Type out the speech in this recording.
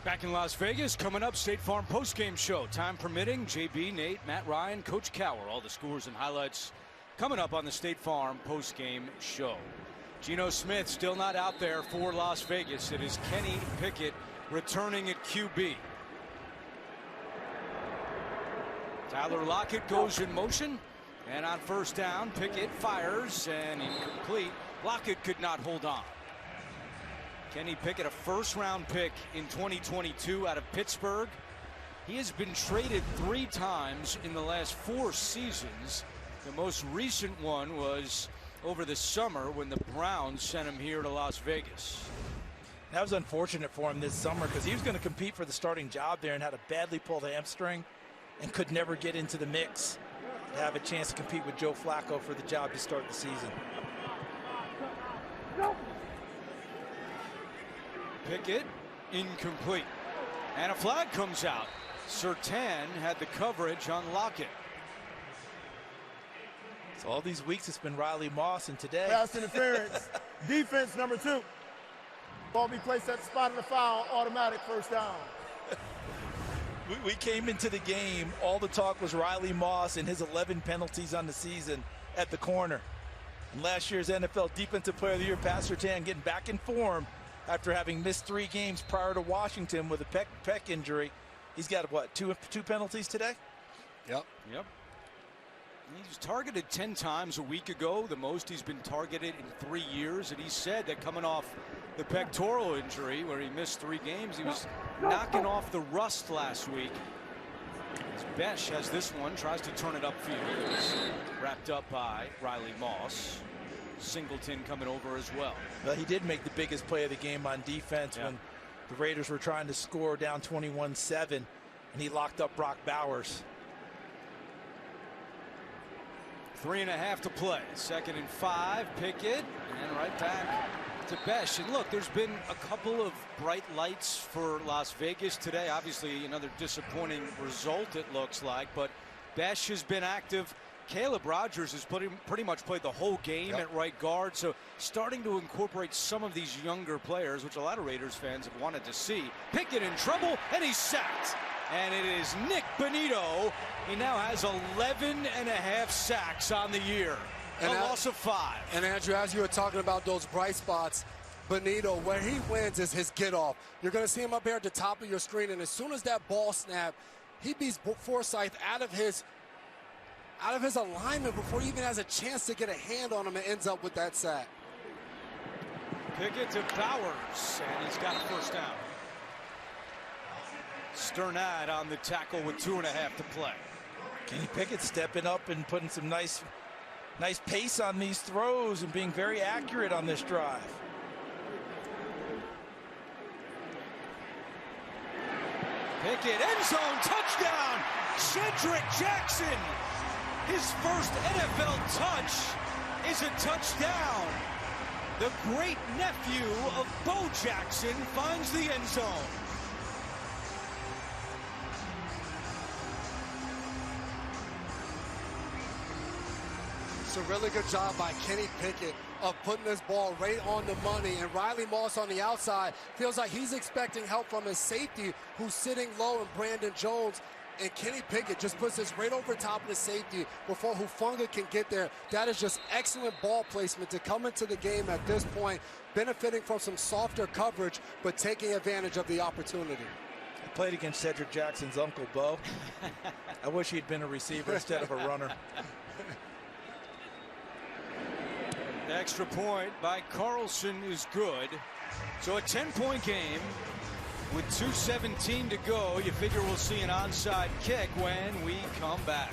Back in Las Vegas, coming up, State Farm postgame show. Time permitting, JB, Nate, Matt Ryan, Coach Cower. All the scores and highlights coming up on the State Farm postgame show. Geno Smith still not out there for Las Vegas. It is Kenny Pickett returning at QB. Tyler Lockett goes in motion. And on first down, Pickett fires and incomplete. Lockett could not hold on. Kenny Pickett, a first-round pick in 2022 out of Pittsburgh. He has been traded 3 times in the last 4 seasons. The most recent one was over the summer when the Browns sent him here to Las Vegas. That was unfortunate for him this summer because he was going to compete for the starting job there and had to badly pull the hamstring and could never get into the mix to have a chance to compete with Joe Flacco for the job to start the season. Pickett, incomplete. And a flag comes out. Surtain had the coverage on Lockett. So all these weeks it's been Riley Moss, and today. Pass interference. Defense number 2. Ball be placed at the spot of the foul, automatic first down. We came into the game, all the talk was Riley Moss and his 11 penalties on the season at the corner. And last year's NFL Defensive Player of the Year, Pat Surtain, getting back in form after having missed 3 games prior to Washington with a pec injury. He's got, what, two penalties today? Yep. He was targeted 10 times a week ago, the most he's been targeted in 3 years. And he said that coming off the pectoral injury where he missed 3 games, he was knocking off the rust last week. As Besh has this one, tries to turn it upfield. It was wrapped up by Riley Moss. Singleton coming over as well. Well, he did make the biggest play of the game on defense when the Raiders were trying to score down 21-7, and he locked up Brock Bowers. 3.5 to play. 2nd and 5. Pickett, and right back to Besh. And look, there's been a couple of bright lights for Las Vegas today. Obviously, another disappointing result, it looks like, but Besh has been active. Caleb Rogers has pretty much played the whole game at right guard, so starting to incorporate some of these younger players, which a lot of Raiders fans have wanted to see. Pickett in trouble, and he's sacked. And it is Nick Bonito. He now has 11.5 sacks on the year. A loss of 5. And Andrew, as you were talking about those bright spots, Bonito, where he wins is his get off. You're going to see him up here at the top of your screen, and as soon as that ball snapped, he beats Forsythe out of his alignment before he even has a chance to get a hand on him and ends up with that sack. Pickett to Bowers, and he's got a first down. Sternad on the tackle with 2.5 to play. Kenny Pickett stepping up and putting some nice pace on these throws and being very accurate on this drive. Pickett, end zone, touchdown! Shedrick Jackson! His first NFL touch is a touchdown. The great nephew of Bo Jackson finds the end zone. It's a really good job by Kenny Pickett of putting this ball right on the money. And Riley Moss on the outside feels like he's expecting help from his safety, who's sitting low, and Brandon Jones. And Kenny Pickett just puts this right over top of the safety before Hufanga can get there. That is just excellent ball placement to come into the game at this point, benefiting from some softer coverage, but taking advantage of the opportunity. I played against Cedric Jackson's uncle, Bo. I wish he'd been a receiver instead of a runner. The extra point by Carlson is good. So a 10-point game with 2:17 to go. You figure we'll see an onside kick when we come back.